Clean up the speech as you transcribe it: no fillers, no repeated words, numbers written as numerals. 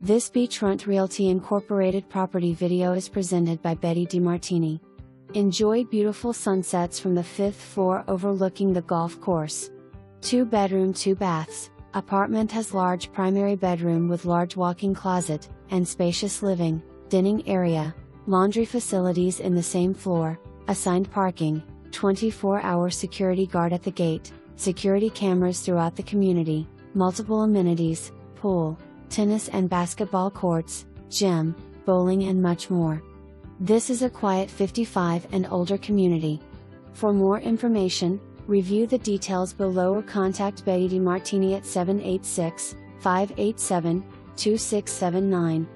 This Beachfront Realty Incorporated property video is presented by Demartini. Enjoy beautiful sunsets from the 5th floor overlooking the golf course. 2-bedroom 2 baths, apartment has large primary bedroom with large walk-in closet, and spacious living, dining area, laundry facilities in the same floor, assigned parking, 24-hour security guard at the gate, security cameras throughout the community, multiple amenities, pool, tennis and basketball courts, gym, bowling and much more. This is a quiet 55 and older community. For more information, review the details below or contact Demartini at 786-587-2679.